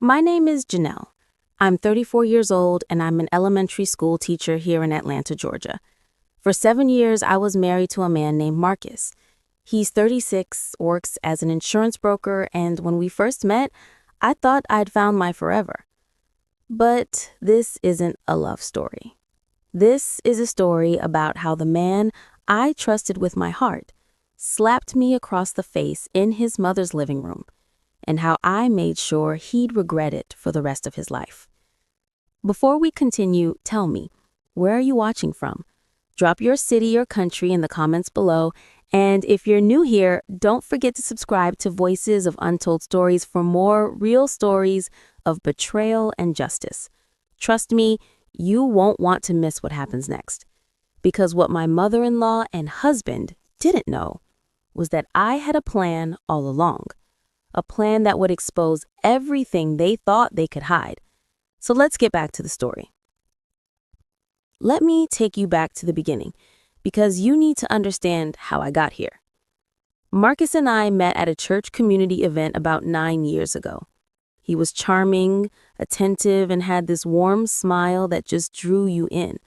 My name is Janelle. I'm 34 years old and I'm an elementary school teacher here in Atlanta, Georgia. For 7 years, I was married to a man named Marcus. He's 36, works as an insurance broker, and when we first met, I thought I'd found my forever. But this isn't a love story. This is a story about how the man I trusted with my heart slapped me across the face in his mother's living room, and how I made sure he'd regret it for the rest of his life. Before we continue, tell me, where are you watching from? Drop your city or country in the comments below, and if you're new here, don't forget to subscribe to Voices of Untold Stories for more real stories of betrayal and justice. Trust me, you won't want to miss what happens next. Because what my mother-in-law and husband didn't know was that I had a plan all along. A plan that would expose everything they thought they could hide. So let's get back to the story. Let me take you back to the beginning, because you need to understand how I got here. Marcus and I met at a church community event about 9 years ago. He was charming, attentive, and had this warm smile that just drew you in.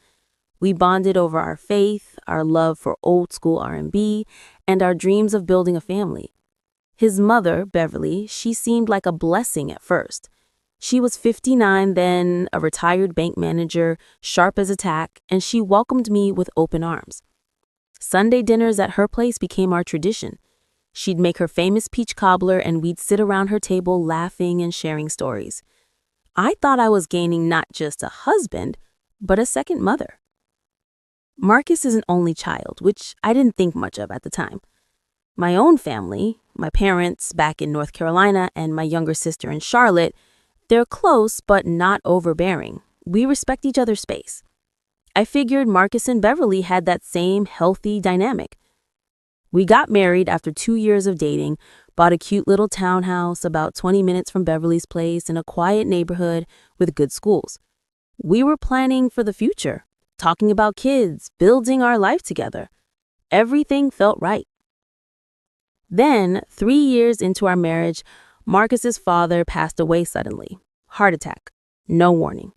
We bonded over our faith, our love for old school R&B, and our dreams of building a family. His mother, Beverly, she seemed like a blessing at first. She was 59 then, a retired bank manager, sharp as a tack, and she welcomed me with open arms. Sunday dinners at her place became our tradition. She'd make her famous peach cobbler and we'd sit around her table laughing and sharing stories. I thought I was gaining not just a husband, but a second mother. Marcus is an only child, which I didn't think much of at the time. My own family, my parents back in North Carolina and my younger sister in Charlotte, they're close but not overbearing. We respect each other's space. I figured Marcus and Beverly had that same healthy dynamic. We got married after 2 years of dating, bought a cute little townhouse about 20 minutes from Beverly's place in a quiet neighborhood with good schools. We were planning for the future, talking about kids, building our life together. Everything felt right. Then, 3 years into our marriage, Marcus's father passed away suddenly. Heart attack. No warning.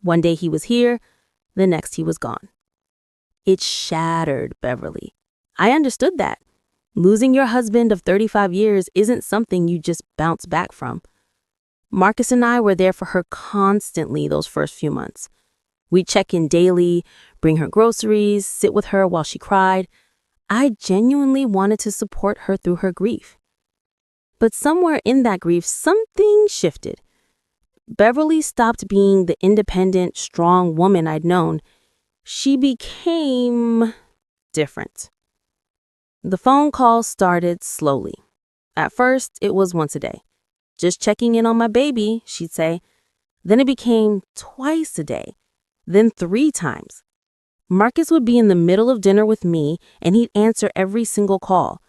One day he was here, the next he was gone. It shattered Beverly. I understood that. Losing your husband of 35 years isn't something you just bounce back from. Marcus and I were there for her constantly those first few months. We'd check in daily, bring her groceries, sit with her while she cried. I genuinely wanted to support her through her grief. But somewhere in that grief, something shifted. Beverly stopped being the independent, strong woman I'd known. She became different. The phone calls started slowly. At first, it was once a day. Just checking in on my baby, she'd say. Then it became twice a day. Then 3 times. Marcus would be in the middle of dinner with me, and he'd answer every single call.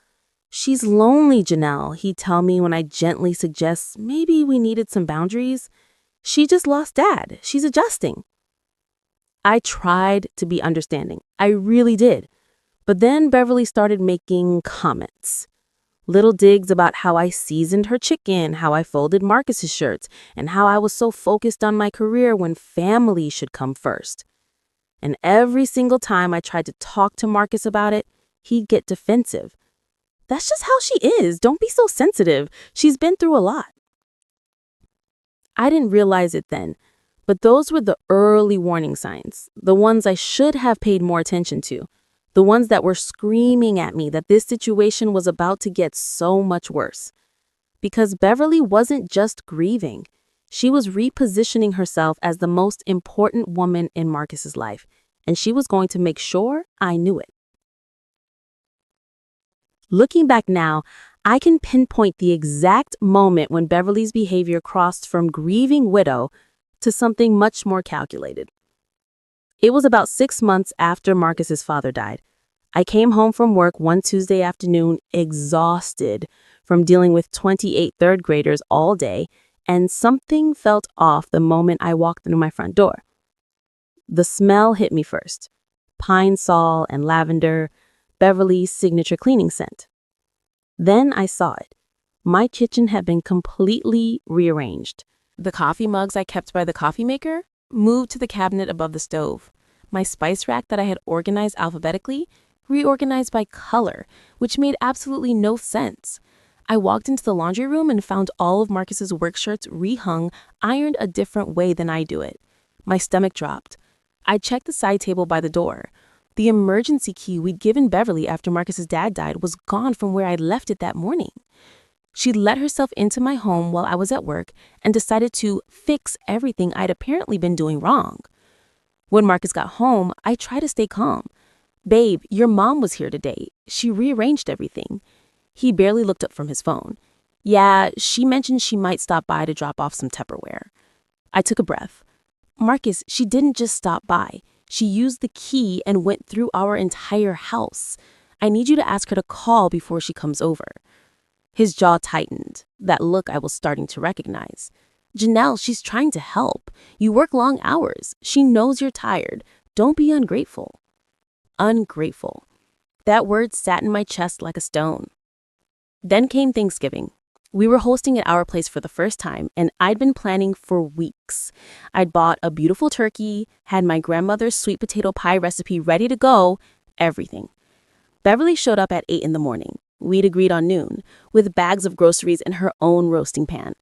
"She's lonely, Janelle," he'd tell me when I gently suggest maybe we needed some boundaries. "She just lost Dad. She's adjusting." I tried to be understanding. I really did. But then Beverly started making comments. Little digs about how I seasoned her chicken, how I folded Marcus's shirts, and how I was so focused on my career when family should come first. And every single time I tried to talk to Marcus about it, he'd get defensive. "That's just how she is. Don't be so sensitive. She's been through a lot." I didn't realize it then, but those were the early warning signs, the ones I should have paid more attention to, the ones that were screaming at me that this situation was about to get so much worse. Because Beverly wasn't just grieving. She was repositioning herself as the most important woman in Marcus's life, and she was going to make sure I knew it. Looking back now, I can pinpoint the exact moment when Beverly's behavior crossed from grieving widow to something much more calculated. It was about 6 months after Marcus's father died. I came home from work one Tuesday afternoon, exhausted from dealing with 28 third graders all day, and something felt off the moment I walked through my front door. The smell hit me first. Pine sol and lavender, Beverly's signature cleaning scent. Then I saw it. My kitchen had been completely rearranged. The coffee mugs I kept by the coffee maker moved to the cabinet above the stove. My spice rack that I had organized alphabetically reorganized by color, which made absolutely no sense. I walked into the laundry room and found all of Marcus's work shirts rehung, ironed a different way than I do it. My stomach dropped. I checked the side table by the door. The emergency key we'd given Beverly after Marcus's dad died was gone from where I'd left it that morning. She'd let herself into my home while I was at work and decided to fix everything I'd apparently been doing wrong. When Marcus got home, I tried to stay calm. "Babe, your mom was here today. She rearranged everything." He barely looked up from his phone. "Yeah, she mentioned she might stop by to drop off some Tupperware." I took a breath. "Marcus, she didn't just stop by. She used the key and went through our entire house. I need you to ask her to call before she comes over." His jaw tightened, that look I was starting to recognize. "Janelle, she's trying to help. You work long hours. She knows you're tired. Don't be ungrateful." Ungrateful. That word sat in my chest like a stone. Then came Thanksgiving. We were hosting at our place for the first time, and I'd been planning for weeks. I'd bought a beautiful turkey, had my grandmother's sweet potato pie recipe ready to go, everything. Beverly showed up at 8 in the morning. We'd agreed on noon, with bags of groceries in her own roasting pan.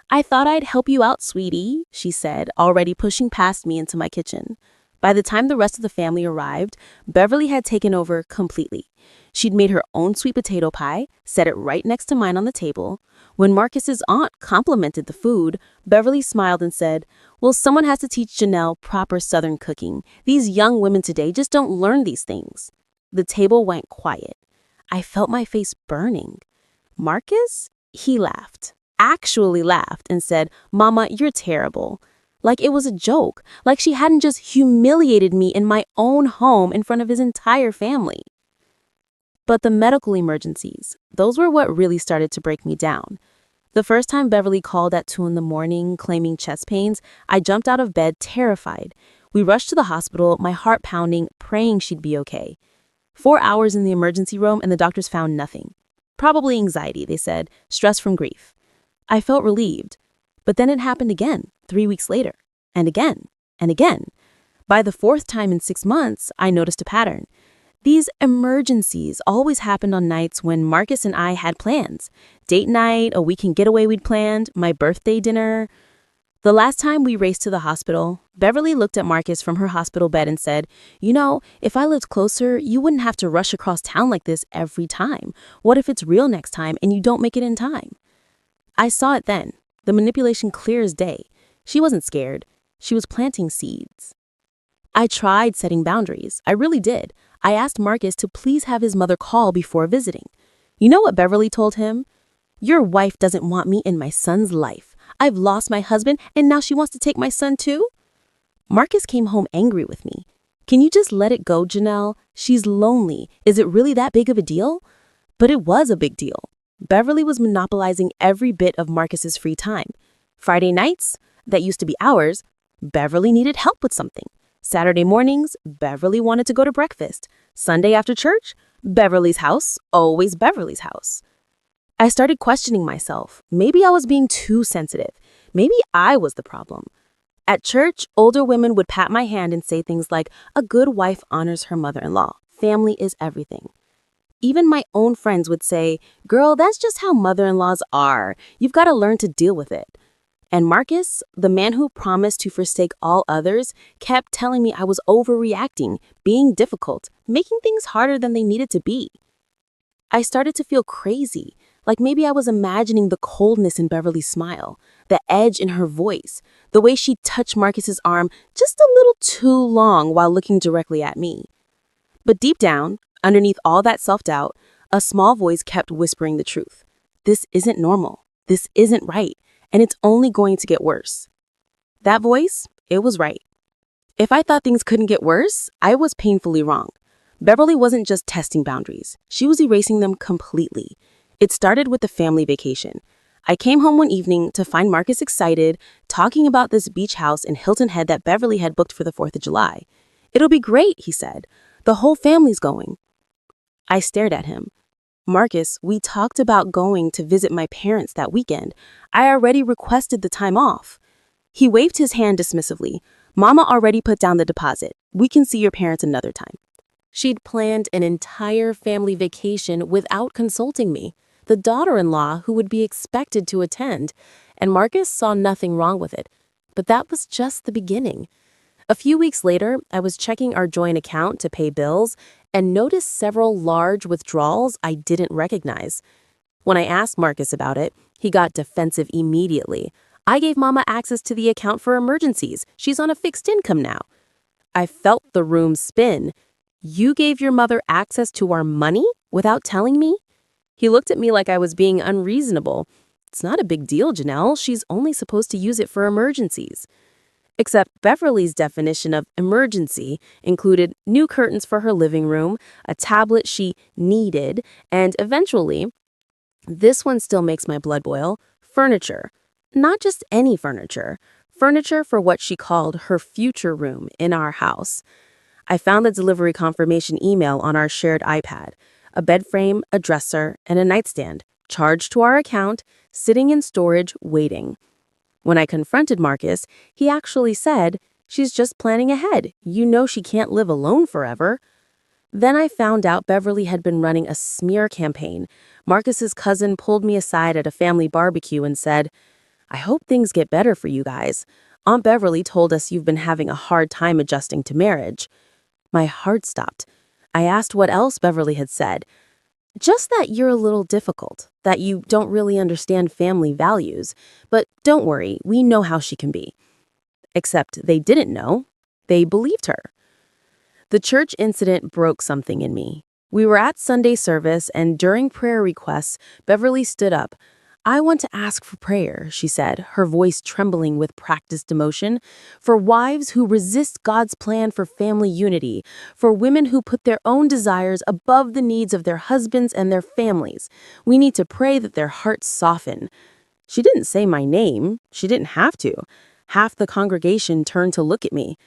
"I thought I'd help you out, sweetie," she said, already pushing past me into my kitchen. By the time the rest of the family arrived, Beverly had taken over completely. She'd made her own sweet potato pie, set it right next to mine on the table. When Marcus's aunt complimented the food, Beverly smiled and said, "Well, someone has to teach Janelle proper Southern cooking. These young women today just don't learn these things." The table went quiet. I felt my face burning. "Marcus?" He laughed, actually laughed, and said, "Mama, you're terrible." Like it was a joke, like she hadn't just humiliated me in my own home in front of his entire family. But the medical emergencies, those were what really started to break me down. The first time Beverly called at 2 in the morning, claiming chest pains, I jumped out of bed terrified. We rushed to the hospital, my heart pounding, praying she'd be okay. 4 hours in the emergency room and the doctors found nothing. Probably anxiety, they said, stress from grief. I felt relieved. But then it happened again, 3 weeks later, and again, and again. By the 4th time in 6 months, I noticed a pattern. These emergencies always happened on nights when Marcus and I had plans. Date night, a weekend getaway we'd planned, my birthday dinner. The last time we raced to the hospital, Beverly looked at Marcus from her hospital bed and said, "You know, if I lived closer, you wouldn't have to rush across town like this every time. What if it's real next time and you don't make it in time?" I saw it then, the manipulation clear as day. She wasn't scared. She was planting seeds. I tried setting boundaries. I really did. I asked Marcus to please have his mother call before visiting. You know what Beverly told him? "Your wife doesn't want me in my son's life. I've lost my husband, and now she wants to take my son too?" Marcus came home angry with me. "Can you just let it go, Janelle? She's lonely. Is it really that big of a deal?" But it was a big deal. Beverly was monopolizing every bit of Marcus's free time. Friday nights, that used to be ours, Beverly needed help with something. Saturday mornings, Beverly wanted to go to breakfast. Sunday after church, Beverly's house, always Beverly's house. I started questioning myself. Maybe I was being too sensitive. Maybe I was the problem. At church, older women would pat my hand and say things like, "A good wife honors her mother-in-law. Family is everything." Even my own friends would say, "Girl, that's just how mother-in-laws are. You've got to learn to deal with it." And Marcus, the man who promised to forsake all others, kept telling me I was overreacting, being difficult, making things harder than they needed to be. I started to feel crazy, like maybe I was imagining the coldness in Beverly's smile, the edge in her voice, the way she touched Marcus's arm just a little too long while looking directly at me. But deep down, underneath all that self-doubt, a small voice kept whispering the truth. This isn't normal. This isn't right. And it's only going to get worse. That voice, it was right. If I thought things couldn't get worse, I was painfully wrong. Beverly wasn't just testing boundaries. She was erasing them completely. It started with the family vacation. I came home one evening to find Marcus excited, talking about this beach house in Hilton Head that Beverly had booked for the 4th of July. "It'll be great," he said. "The whole family's going." I stared at him. "Marcus, we talked about going to visit my parents that weekend. I already requested the time off." He waved his hand dismissively. Mama already put down the deposit. We can see your parents another time. She'd planned an entire family vacation without consulting me, the daughter-in-law who would be expected to attend, and Marcus saw nothing wrong with it. But that was just the beginning. A few weeks later, I was checking our joint account to pay bills and noticed several large withdrawals I didn't recognize. When I asked Marcus about it, he got defensive immediately. I gave Mama access to the account for emergencies. She's on a fixed income now. I felt the room spin. You gave your mother access to our money without telling me? He looked at me like I was being unreasonable. It's not a big deal, Janelle. She's only supposed to use it for emergencies. Except Beverly's definition of emergency included new curtains for her living room, a tablet she needed, and eventually, this one still makes my blood boil, furniture. Not just any furniture. Furniture for what she called her future room in our house. I found the delivery confirmation email on our shared iPad. A bed frame, a dresser, and a nightstand, charged to our account, sitting in storage, waiting. When I confronted Marcus, he actually said, "She's just planning ahead. You know she can't live alone forever." Then I found out Beverly had been running a smear campaign. Marcus's cousin pulled me aside at a family barbecue and said, "I hope things get better for you guys. Aunt Beverly told us you've been having a hard time adjusting to marriage." My heart stopped. I asked what else Beverly had said. "Just that you're a little difficult, that you don't really understand family values. But don't worry, we know how she can be." Except they didn't know. They believed her. The church incident broke something in me. We were at Sunday service, and during prayer requests, Beverly stood up. "I want to ask for prayer," she said, her voice trembling with practiced emotion, "for wives who resist God's plan for family unity, for women who put their own desires above the needs of their husbands and their families. We need to pray that their hearts soften." She didn't say my name. She didn't have to. Half the congregation turned to look at me.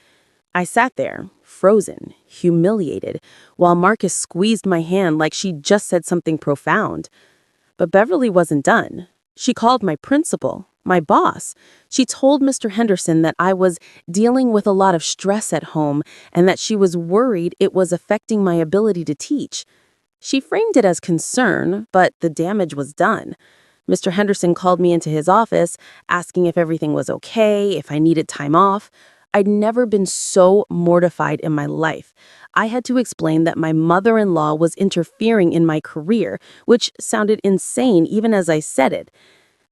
I sat there, frozen, humiliated, while Marcus squeezed my hand like she'd just said something profound. But Beverly wasn't done. She called my principal, my boss. She told Mr. Henderson that I was dealing with a lot of stress at home and that she was worried it was affecting my ability to teach. She framed it as concern, but the damage was done. Mr. Henderson called me into his office, asking if everything was okay, if I needed time off. I'd never been so mortified in my life. I had to explain that my mother-in-law was interfering in my career, which sounded insane even as I said it.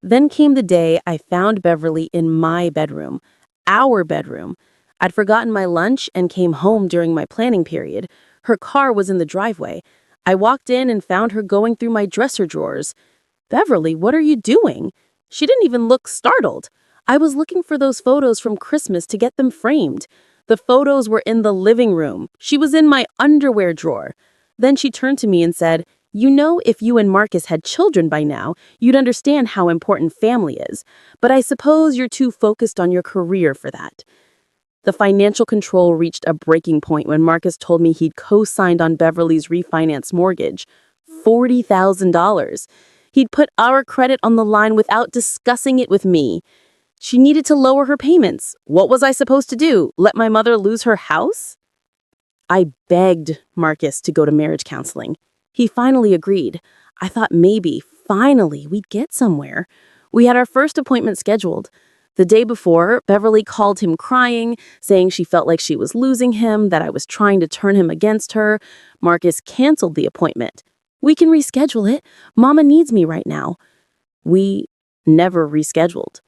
Then came the day I found Beverly in my bedroom, our bedroom. I'd forgotten my lunch and came home during my planning period. Her car was in the driveway. I walked in and found her going through my dresser drawers. "Beverly, what are you doing?" She didn't even look startled. "I was looking for those photos from Christmas to get them framed." The photos were in the living room. She was in my underwear drawer. Then she turned to me and said, "You know, if you and Marcus had children by now, you'd understand how important family is. But I suppose you're too focused on your career for that." The financial control reached a breaking point when Marcus told me he'd co-signed on Beverly's refinance mortgage. $40,000. He'd put our credit on the line without discussing it with me. She needed to lower her payments. What was I supposed to do? Let my mother lose her house? I begged Marcus to go to marriage counseling. He finally agreed. I thought maybe, finally, we'd get somewhere. We had our first appointment scheduled. The day before, Beverly called him crying, saying she felt like she was losing him, that I was trying to turn him against her. Marcus canceled the appointment. "We can reschedule it. Mama needs me right now." We never rescheduled.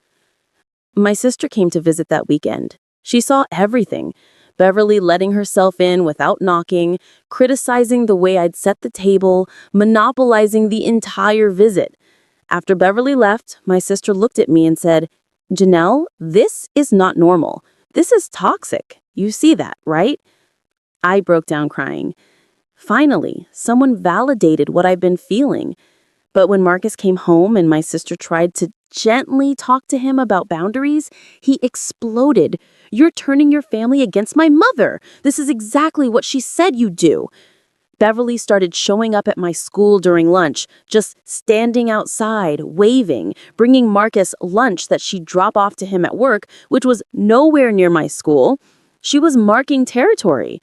My sister came to visit that weekend. She saw everything. Beverly letting herself in without knocking, criticizing the way I'd set the table, monopolizing the entire visit. After Beverly left, my sister looked at me and said, "Janelle, this is not normal. This is toxic. You see that, right?" I broke down crying. Finally, someone validated what I've been feeling. But when Marcus came home and my sister tried to gently talk to him about boundaries, he exploded. "You're turning your family against my mother. This is exactly what she said you'd do." Beverly started showing up at my school during lunch, just standing outside, waving, bringing Marcus lunch that she'd drop off to him at work, which was nowhere near my school. She was marking territory.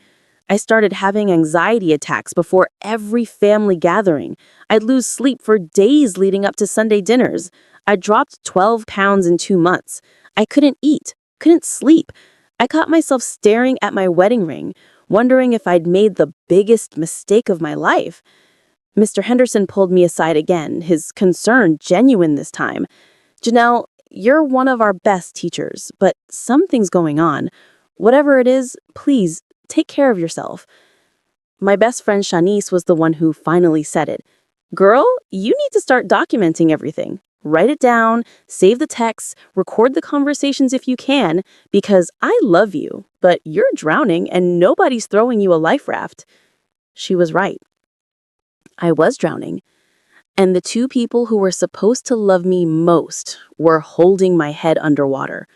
I started having anxiety attacks before every family gathering. I'd lose sleep for days leading up to Sunday dinners. I dropped 12 pounds in 2 months. I couldn't eat, couldn't sleep. I caught myself staring at my wedding ring, wondering if I'd made the biggest mistake of my life. Mr. Henderson pulled me aside again, his concern genuine this time. "Janelle, you're one of our best teachers, but something's going on. Whatever it is, please take care of yourself." My best friend Shanice was the one who finally said it. "Girl, you need to start documenting everything. Write it down, save the texts, record the conversations if you can, because I love you, but you're drowning and nobody's throwing you a life raft." She was right. I was drowning, and the two people who were supposed to love me most were holding my head underwater.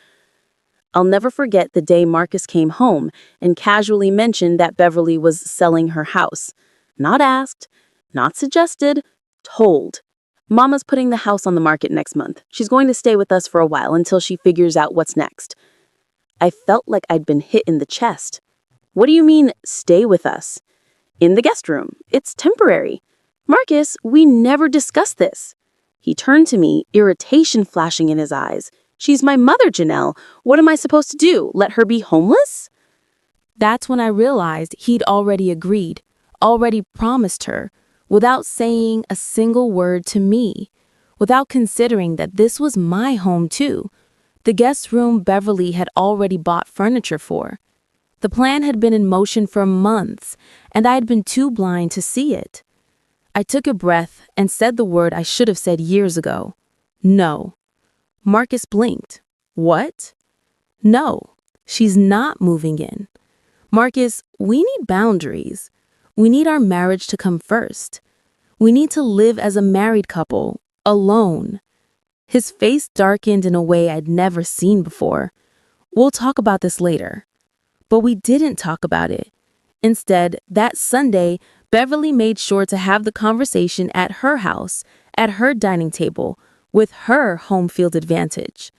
I'll never forget the day Marcus came home and casually mentioned that Beverly was selling her house. Not asked, not suggested, told. "Mama's putting the house on the market next month. She's going to stay with us for a while until she figures out what's next." I felt like I'd been hit in the chest. "What do you mean, stay with us?" "In the guest room. It's temporary." "Marcus, we never discussed this." He turned to me, irritation flashing in his eyes. "She's my mother, Janelle. What am I supposed to do? Let her be homeless?" That's when I realized he'd already agreed, already promised her, without saying a single word to me, without considering that this was my home too. The guest room Beverly had already bought furniture for. The plan had been in motion for months, and I had been too blind to see it. I took a breath and said the word I should have said years ago. No. Marcus blinked. "What?" "No, she's not moving in. Marcus, we need boundaries. We need our marriage to come first. We need to live as a married couple, alone." His face darkened in a way I'd never seen before. "We'll talk about this later." But we didn't talk about it. Instead, that Sunday, Beverly made sure to have the conversation at her house, at her dining table, with her home field advantage.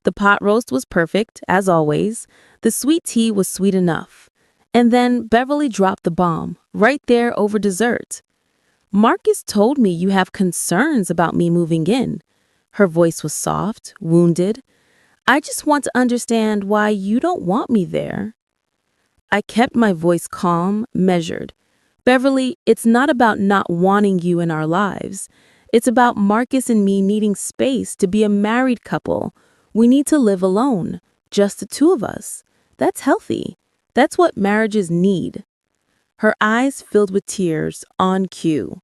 The pot roast was perfect, as always. The sweet tea was sweet enough. And then Beverly dropped the bomb, right there over dessert. "Marcus told me you have concerns about me moving in." Her voice was soft, wounded. "I just want to understand why you don't want me there." I kept my voice calm, measured. "Beverly, it's not about not wanting you in our lives. It's about Marcus and me needing space to be a married couple. We need to live alone, just the two of us. That's healthy. That's what marriages need." Her eyes filled with tears, on cue.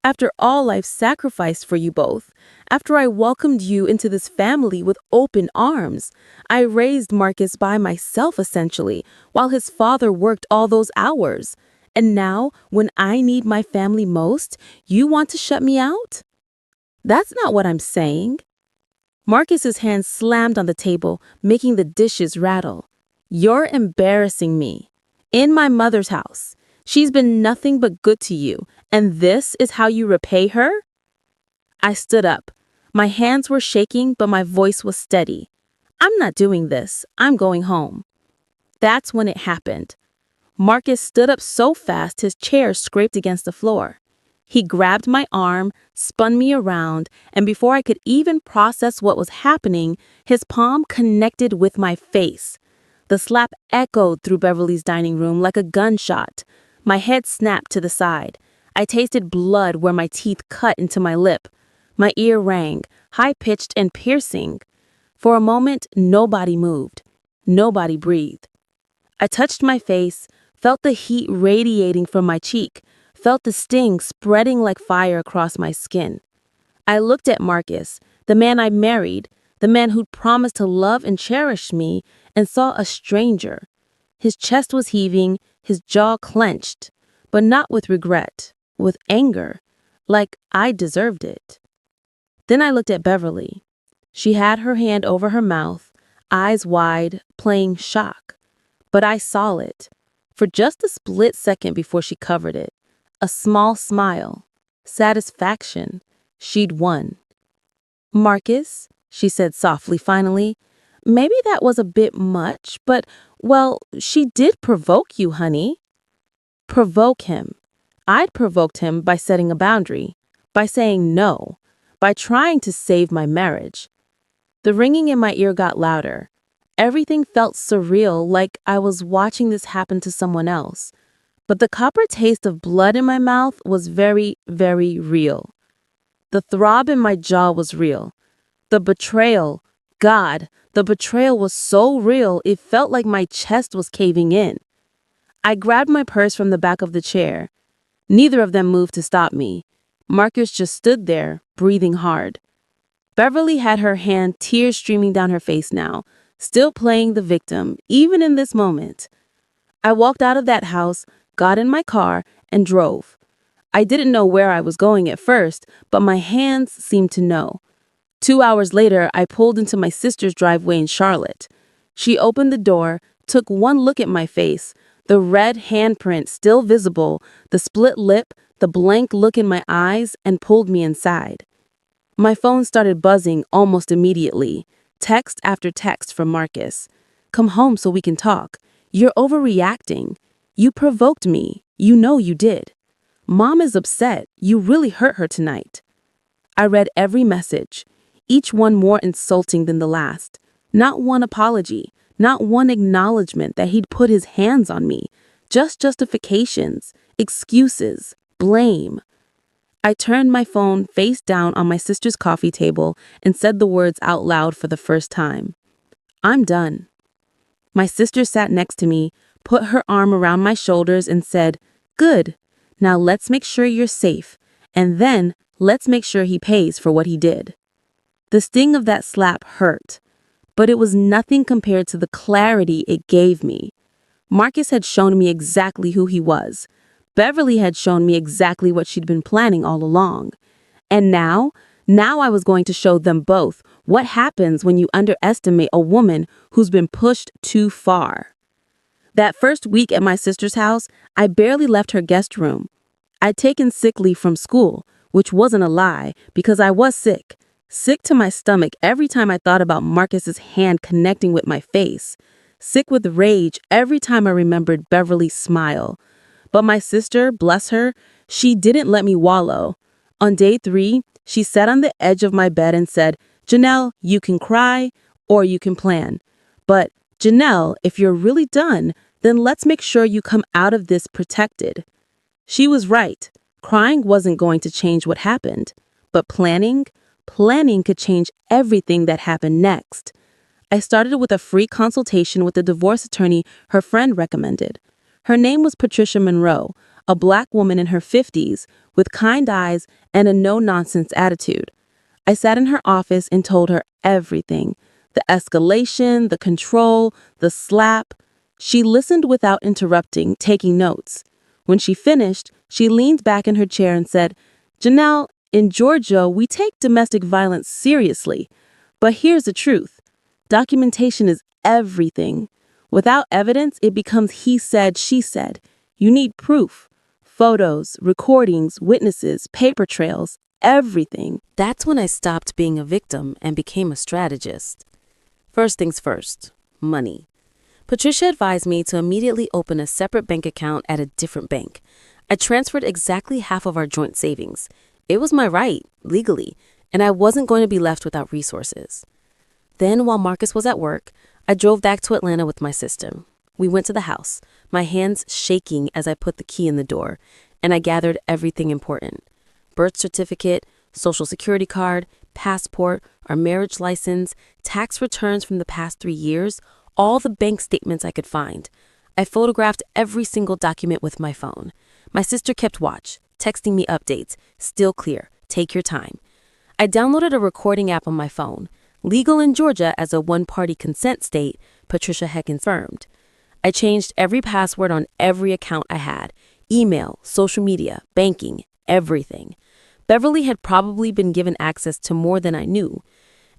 "After all I've sacrificed for you both, after I welcomed you into this family with open arms, I raised Marcus by myself essentially, while his father worked all those hours. And now, when I need my family most, you want to shut me out? That's not what I'm saying." Marcus's hand slammed on the table, making the dishes rattle. "You're embarrassing me. In my mother's house. She's been nothing but good to you, and this is how you repay her?" I stood up. My hands were shaking, but my voice was steady. "I'm not doing this. I'm going home." That's when it happened. Marcus stood up so fast his chair scraped against the floor. He grabbed my arm, spun me around, and before I could even process what was happening, his palm connected with my face. The slap echoed through Beverly's dining room like a gunshot. My head snapped to the side. I tasted blood where my teeth cut into my lip. My ear rang, high-pitched and piercing. For a moment, nobody moved. Nobody breathed. I touched my face, felt the heat radiating from my cheek, felt the sting spreading like fire across my skin. I looked at Marcus, the man I married, the man who'd promised to love and cherish me, and saw a stranger. His chest was heaving, his jaw clenched, but not with regret, with anger, like I deserved it. Then I looked at Beverly. She had her hand over her mouth, eyes wide, playing shock. But I saw it. For just a split second before she covered it, A small smile. Satisfaction. She'd won. Marcus, she said softly finally, maybe that was a bit much, but, well, she did provoke you, honey. Provoke him. I'd provoked him by setting a boundary, by saying no, by trying to save my marriage. The ringing in my ear got louder. Everything felt surreal, like I was watching this happen to someone else. But the copper taste of blood in my mouth was very, very real. The throb in my jaw was real. The betrayal, God, the betrayal was so real it felt like my chest was caving in. I grabbed my purse from the back of the chair. Neither of them moved to stop me. Marcus just stood there, breathing hard. Beverly had her hand, tears streaming down her face now, still playing the victim, even in this moment. I walked out of that house, got in my car, and drove. I didn't know where I was going at first, but my hands seemed to know. 2 hours later, I pulled into my sister's driveway in Charlotte. She opened the door, took one look at my face, the red handprint still visible, the split lip, the blank look in my eyes, and pulled me inside. My phone started buzzing almost immediately. Text after text from Marcus. Come home so we can talk. You're overreacting. You provoked me. You know you did. Mom is upset. You really hurt her tonight. I read every message, each one more insulting than the last. Not one apology, not one acknowledgement that he'd put his hands on me. Just justifications, excuses, blame. I turned my phone face down on my sister's coffee table and said the words out loud for the first time. I'm done. My sister sat next to me, put her arm around my shoulders and said, Good. Now let's make sure you're safe. And then let's make sure he pays for what he did. The sting of that slap hurt, but it was nothing compared to the clarity it gave me. Marcus had shown me exactly who he was. Beverly had shown me exactly what she'd been planning all along. And now I was going to show them both what happens when you underestimate a woman who's been pushed too far. That first week at my sister's house, I barely left her guest room. I'd taken sick leave from school, which wasn't a lie because I was sick. Sick to my stomach every time I thought about Marcus's hand connecting with my face. Sick with rage every time I remembered Beverly's smile. But my sister, bless her, she didn't let me wallow. On day 3, she sat on the edge of my bed and said, Janelle, you can cry or you can plan. But Janelle, if you're really done, then let's make sure you come out of this protected. She was right. Crying wasn't going to change what happened. But planning could change everything that happened next. I started with a free consultation with the divorce attorney her friend recommended. Her name was Patricia Monroe, a Black woman in her 50s with kind eyes and a no-nonsense attitude. I sat in her office and told her everything. The escalation, the control, the slap. She listened without interrupting, taking notes. When she finished, she leaned back in her chair and said, Janelle, in Georgia, we take domestic violence seriously. But here's the truth. Documentation is everything. Without evidence, it becomes he said, she said. You need proof. Photos, recordings, witnesses, paper trails, everything. That's when I stopped being a victim and became a strategist. First things first, money. Patricia advised me to immediately open a separate bank account at a different bank. I transferred exactly half of our joint savings. It was my right, legally, and I wasn't going to be left without resources. Then, while Marcus was at work, I drove back to Atlanta with my sister. We went to the house, my hands shaking as I put the key in the door, and I gathered everything important. Birth certificate, social security card, passport, our marriage license, tax returns from the past 3 years, all the bank statements I could find. I photographed every single document with my phone. My sister kept watch, texting me updates, still clear, take your time. I downloaded a recording app on my phone. Legal in Georgia as a one-party consent state, Patricia had confirmed. I changed every password on every account I had, email, social media, banking, everything. Beverly had probably been given access to more than I knew.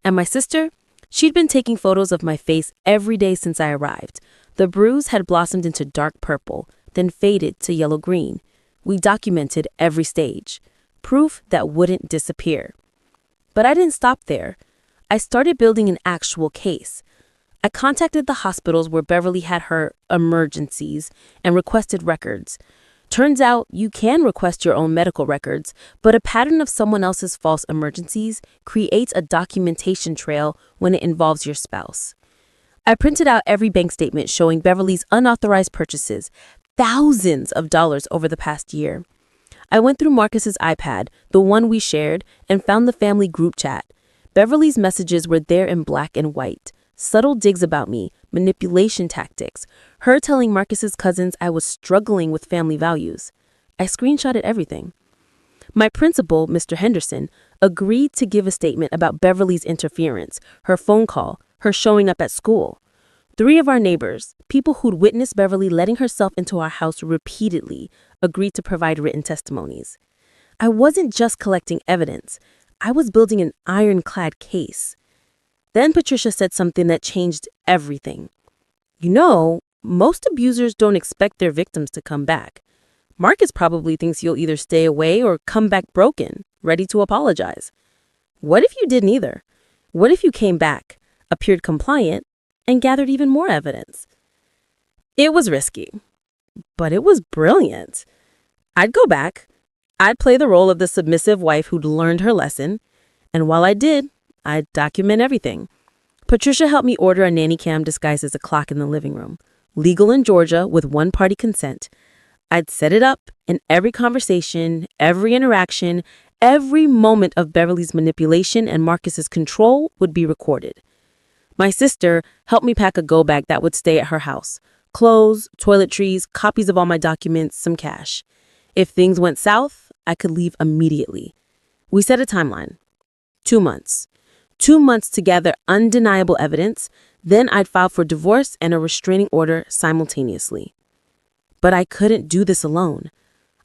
And my sister? She'd been taking photos of my face every day since I arrived. The bruise had blossomed into dark purple, then faded to yellow-green. We documented every stage, proof that wouldn't disappear. But I didn't stop there. I started building an actual case. I contacted the hospitals where Beverly had her emergencies and requested records. Turns out you can request your own medical records, but a pattern of someone else's false emergencies creates a documentation trail when it involves your spouse. I printed out every bank statement showing Beverly's unauthorized purchases, thousands of dollars over the past year. I went through Marcus's iPad, the one we shared, and found the family group chat. Beverly's messages were there in black and white. Subtle digs about me, manipulation tactics, her telling Marcus's cousins I was struggling with family values. I screenshotted everything. My principal, Mr. Henderson, agreed to give a statement about Beverly's interference, her phone call, her showing up at school. 3 of our neighbors, people who'd witnessed Beverly letting herself into our house repeatedly, agreed to provide written testimonies. I wasn't just collecting evidence. I was building an ironclad case. Then Patricia said something that changed everything. You know, most abusers don't expect their victims to come back. Marcus probably thinks you'll either stay away or come back broken, ready to apologize. What if you didn't either? What if you came back, appeared compliant, and gathered even more evidence? It was risky, but it was brilliant. I'd go back. I'd play the role of the submissive wife who'd learned her lesson, and while I did, I'd document everything. Patricia helped me order a nanny cam disguised as a clock in the living room, legal in Georgia with one-party consent. I'd set it up, and every conversation, every interaction, every moment of Beverly's manipulation and Marcus's control would be recorded. My sister helped me pack a go bag that would stay at her house. Clothes, toiletries, copies of all my documents, some cash. If things went south, I could leave immediately. We set a timeline. 2 months. 2 months to gather undeniable evidence, then I'd file for divorce and a restraining order simultaneously. But I couldn't do this alone.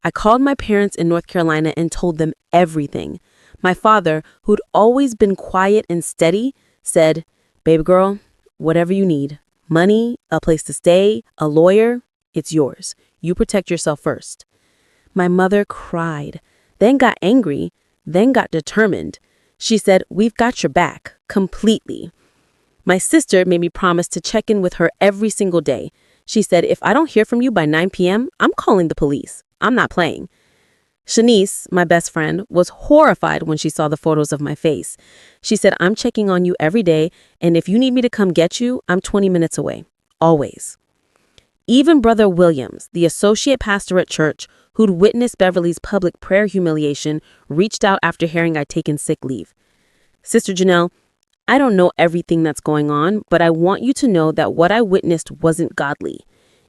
I called my parents in North Carolina and told them everything. My father, who'd always been quiet and steady, said, "Baby girl, whatever you need, money, a place to stay, a lawyer, it's yours. You protect yourself first." My mother cried, then got angry, then got determined. She said, "We've got your back, completely." My sister made me promise to check in with her every single day. She said, "If I don't hear from you by 9 p.m., I'm calling the police. I'm not playing." Shanice, my best friend, was horrified when she saw the photos of my face. She said, "I'm checking on you every day, and if you need me to come get you, I'm 20 minutes away. Always." Even Brother Williams, the associate pastor at church, who'd witnessed Beverly's public prayer humiliation, reached out after hearing I'd taken sick leave. "Sister Janelle, I don't know everything that's going on, but I want you to know that what I witnessed wasn't godly.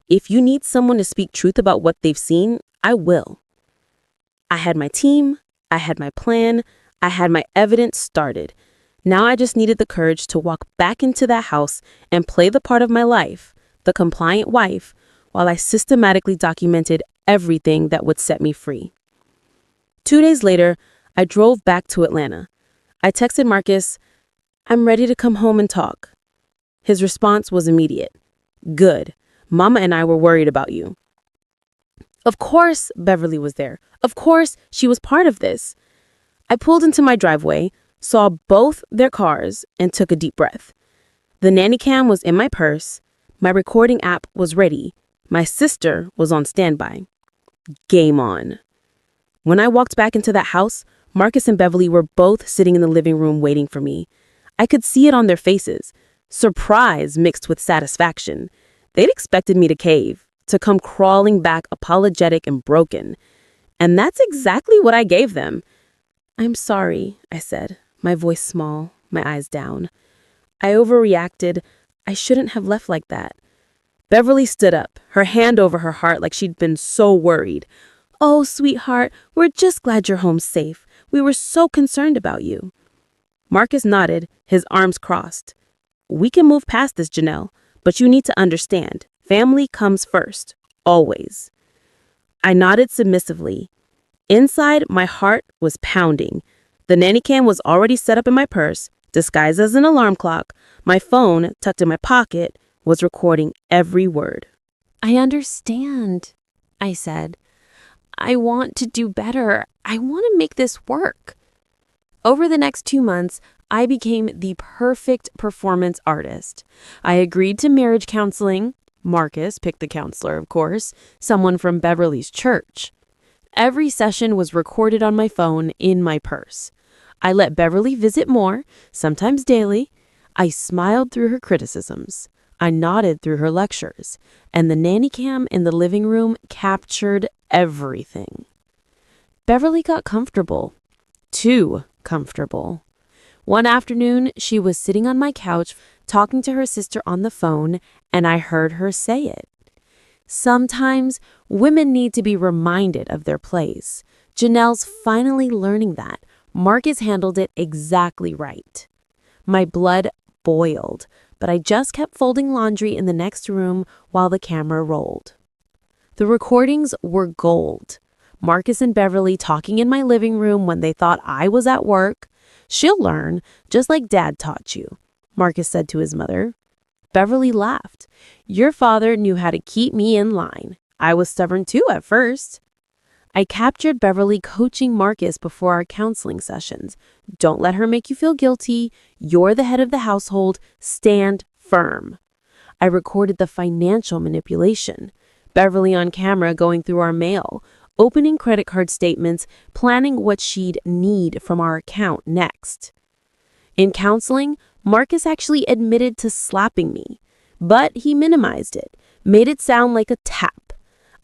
If you need someone to speak truth about what they've seen, I will." I had my team, I had my plan, I had my evidence started. Now I just needed the courage to walk back into that house and play the part of my life, the compliant wife, while I systematically documented everything that would set me free. 2 days later, I drove back to Atlanta. I texted Marcus, "I'm ready to come home and talk." His response was immediate. "Good. Mama and I were worried about you." Of course, Beverly was there. Of course, she was part of this. I pulled into my driveway, saw both their cars, and took a deep breath. The nanny cam was in my purse. My recording app was ready. My sister was on standby. Game on. When I walked back into that house, Marcus and Beverly were both sitting in the living room waiting for me. I could see it on their faces. Surprise mixed with satisfaction. They'd expected me to cave, to come crawling back apologetic and broken. And that's exactly what I gave them. "I'm sorry," I said, my voice small, my eyes down. "I overreacted. I shouldn't have left like that." Beverly stood up, her hand over her heart like she'd been so worried. "Oh, sweetheart, we're just glad you're home safe. We were so concerned about you." Marcus nodded, his arms crossed. "We can move past this, Janelle, but you need to understand, family comes first, always." I nodded submissively. Inside, my heart was pounding. The nanny cam was already set up in my purse, disguised as an alarm clock. My phone, tucked in my pocket, was recording every word. "I understand," I said. I want to do better. I want to make this work. Over the next 2 months, I became the perfect performance artist. I agreed to marriage counseling. Marcus picked the counselor, of course, someone from Beverly's church. Every session was recorded on my phone in my purse. I let Beverly visit more, sometimes daily. I smiled through her criticisms. I nodded through her lectures, and the nanny cam in the living room captured everything. Beverly got comfortable. Too comfortable. One afternoon, she was sitting on my couch talking to her sister on the phone, and I heard her say it. Sometimes women need to be reminded of their place. Janelle's finally learning that. Marcus handled it exactly right. My blood boiled, but I just kept folding laundry in the next room while the camera rolled. The recordings were gold. Marcus and Beverly talking in my living room when they thought I was at work. "She'll learn, just like Dad taught you," Marcus said to his mother. Beverly laughed. "Your father knew how to keep me in line. I was stubborn too at first." I captured Beverly coaching Marcus before our counseling sessions. "Don't let her make you feel guilty. You're the head of the household. Stand firm." I recorded the financial manipulation. Beverly on camera going through our mail, opening credit card statements, planning what she'd need from our account next. In counseling, Marcus actually admitted to slapping me, but he minimized it, made it sound like a tap.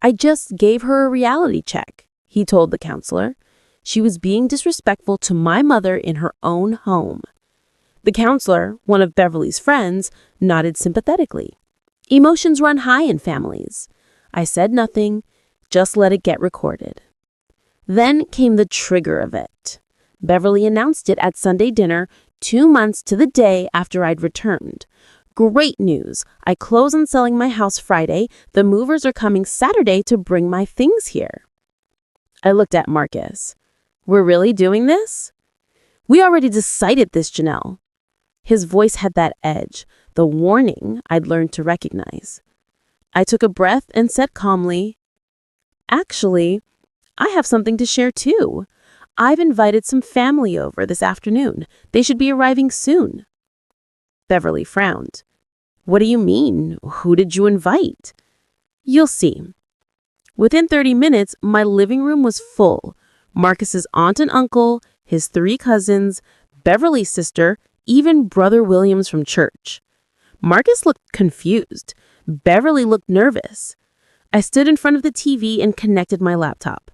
"I just gave her a reality check," he told the counselor. She was being disrespectful to my mother in her own home. The counselor, one of Beverly's friends, nodded sympathetically. Emotions run high in families. I said nothing, just let it get recorded. Then came the trigger of it. Beverly announced it at Sunday dinner 2 months to the day after I'd returned. "Great news. I close on selling my house Friday. The movers are coming Saturday to bring my things here." I looked at Marcus. "We're really doing this?" "We already decided this, Janelle." His voice had that edge, the warning I'd learned to recognize. I took a breath and said calmly, "Actually, I have something to share too. I've invited some family over this afternoon. They should be arriving soon." Beverly frowned. "What do you mean? Who did you invite?" "You'll see." Within 30 minutes, my living room was full. Marcus's aunt and uncle, his 3 cousins, Beverly's sister, even Brother Williams from church. Marcus looked confused. Beverly looked nervous. I stood in front of the TV and connected my laptop.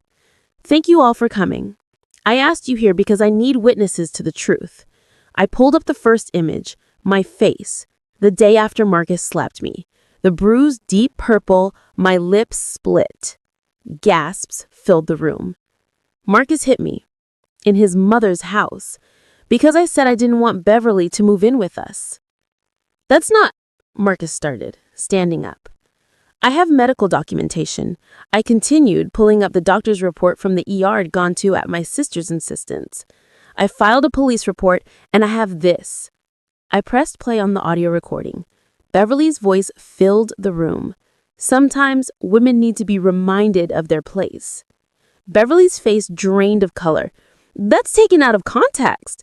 "Thank you all for coming. I asked you here because I need witnesses to the truth." I pulled up the first image, my face, the day after Marcus slapped me. The bruise deep purple, my lips split. Gasps filled the room. Marcus hit me. In his mother's house. Because I said I didn't want Beverly to move in with us. "That's not," Marcus started, standing up. "I have medical documentation." I continued, pulling up the doctor's report from the ER I'd gone to at my sister's insistence. "I filed a police report, and I have this." I pressed play on the audio recording. Beverly's voice filled the room. Sometimes women need to be reminded of their place. Beverly's face drained of color. "That's taken out of context."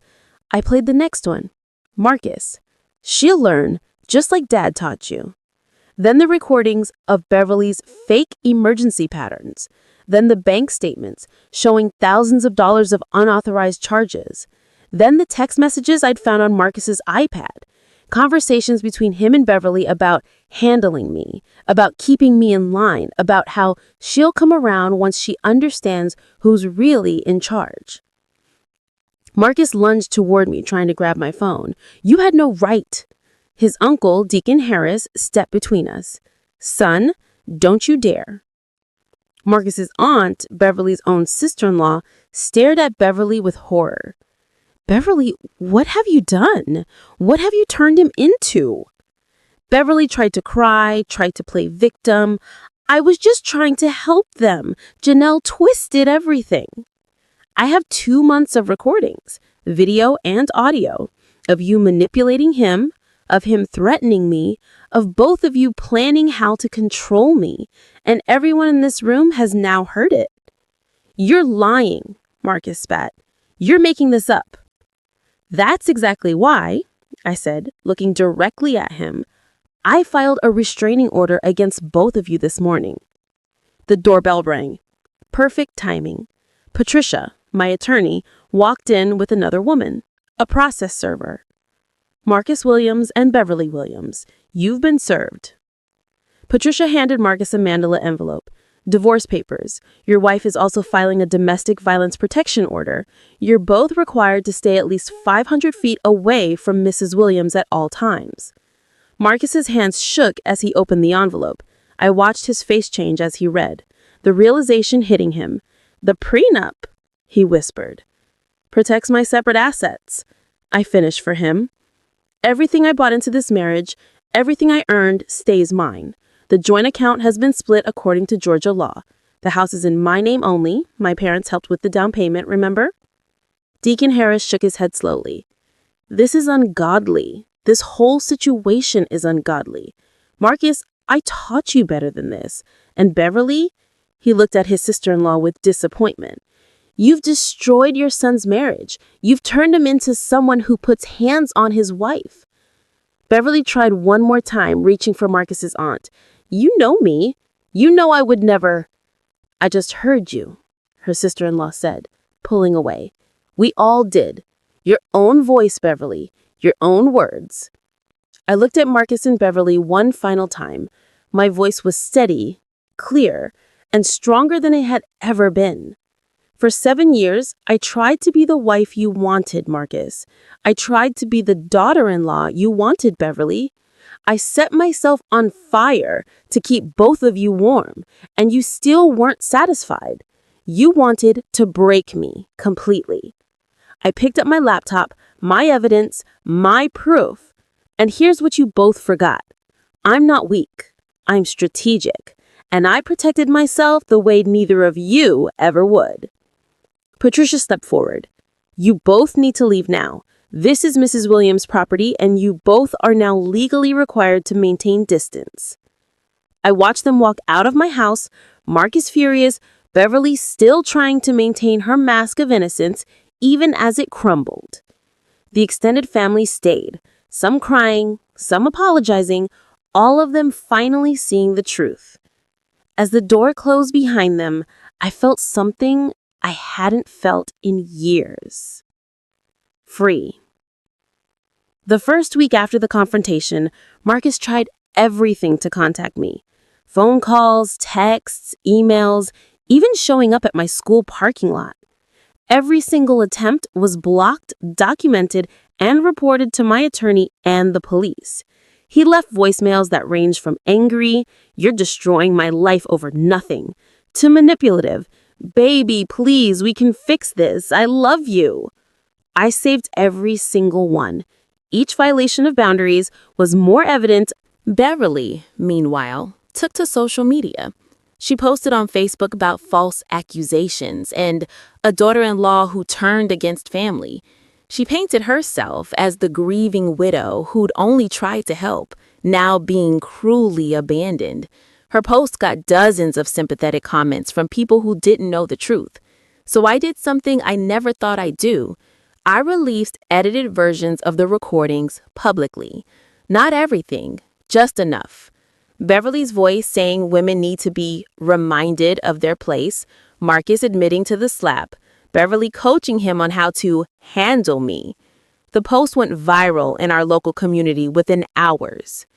I played the next one. Marcus. "She'll learn, just like Dad taught you." Then the recordings of Beverly's fake emergency patterns. Then the bank statements showing thousands of dollars of unauthorized charges. Then the text messages I'd found on Marcus's iPad. Conversations between him and Beverly about handling me, about keeping me in line, about how she'll come around once she understands who's really in charge. Marcus lunged toward me, trying to grab my phone. "You had no right." His uncle, Deacon Harris, stepped between us. "Son, don't you dare." Marcus's aunt, Beverly's own sister-in-law, stared at Beverly with horror. "Beverly, what have you done? What have you turned him into?" Beverly tried to cry, tried to play victim. "I was just trying to help them. Janelle twisted everything." I have 2 months of recordings, video and audio, of you manipulating him, of him threatening me, of both of you planning how to control me, and everyone in this room has now heard it. "You're lying," Marcus spat. "You're making this up." "That's exactly why," I said, looking directly at him, "I filed a restraining order against both of you this morning." The doorbell rang. Perfect timing. Patricia, my attorney, walked in with another woman, a process server. "Marcus Williams and Beverly Williams, you've been served." Patricia handed Marcus a manila envelope. "Divorce papers. Your wife is also filing a domestic violence protection order. You're both required to stay at least 500 feet away from Mrs. Williams at all times." Marcus's hands shook as he opened the envelope. I watched his face change as he read, the realization hitting him. "The prenup," he whispered, "protects my separate assets." I finished for him. "Everything I bought into this marriage, everything I earned, stays mine. The joint account has been split according to Georgia law. The house is in my name only. My parents helped with the down payment, remember?" Deacon Harris shook his head slowly. "This is ungodly. This whole situation is ungodly. Marcus, I taught you better than this. And Beverly," he looked at his sister-in-law with disappointment, "you've destroyed your son's marriage. You've turned him into someone who puts hands on his wife." Beverly tried one more time, reaching for Marcus's aunt. "You know me. You know I would never—" "I just heard you," her sister-in-law said, pulling away. "We all did. Your own voice, Beverly. Your own words." I looked at Marcus and Beverly one final time. My voice was steady, clear, and stronger than it had ever been. "For 7 years, I tried to be the wife you wanted, Marcus. I tried to be the daughter-in-law you wanted, Beverly. I set myself on fire to keep both of you warm, and you still weren't satisfied. You wanted to break me completely." I picked up my laptop, my evidence, my proof. And here's what you both forgot. I'm not weak. I'm strategic. And I protected myself the way neither of you ever would. Patricia stepped forward. "You both need to leave now. This is Mrs. Williams' property, and you both are now legally required to maintain distance." I watched them walk out of my house, Marcus furious, Beverly still trying to maintain her mask of innocence, even as it crumbled. The extended family stayed, some crying, some apologizing, all of them finally seeing the truth. As the door closed behind them, I felt something I hadn't felt in years. Free. The first week after the confrontation, Marcus tried everything to contact me. Phone calls, texts, emails, even showing up at my school parking lot. Every single attempt was blocked, documented, and reported to my attorney and the police. He left voicemails that ranged from angry, "You're destroying my life over nothing," to manipulative, "Baby, please, we can fix this. I love you." I saved every single one. Each violation of boundaries was more evident. Beverly, meanwhile, took to social media. She posted on Facebook about false accusations and a daughter-in-law who turned against family. She painted herself as the grieving widow who'd only tried to help, now being cruelly abandoned. Her post got dozens of sympathetic comments from people who didn't know the truth. So I did something I never thought I'd do. I released edited versions of the recordings publicly. Not everything, just enough. Beverly's voice saying women need to be reminded of their place, Marcus admitting to the slap, Beverly coaching him on how to handle me. The post went viral in our local community within hours.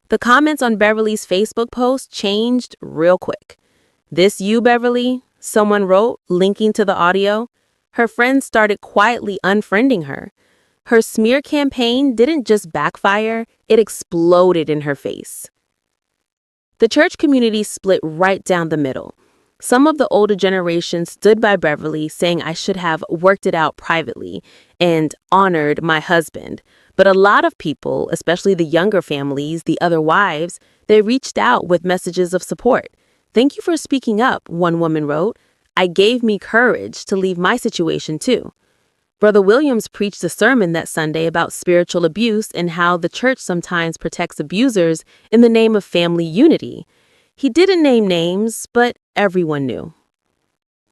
The comments on Beverly's Facebook post changed real quick. "This you, Beverly?" someone wrote, linking to the audio. Her friends started quietly unfriending her. Her smear campaign didn't just backfire, it exploded in her face. The church community split right down the middle. Some of the older generation stood by Beverly, saying I should have worked it out privately and honored my husband. But a lot of people, especially the younger families, the other wives, they reached out with messages of support. "Thank you for speaking up," one woman wrote. "I gave me courage to leave my situation too." Brother Williams preached a sermon that Sunday about spiritual abuse and how the church sometimes protects abusers in the name of family unity. He didn't name names, but everyone knew.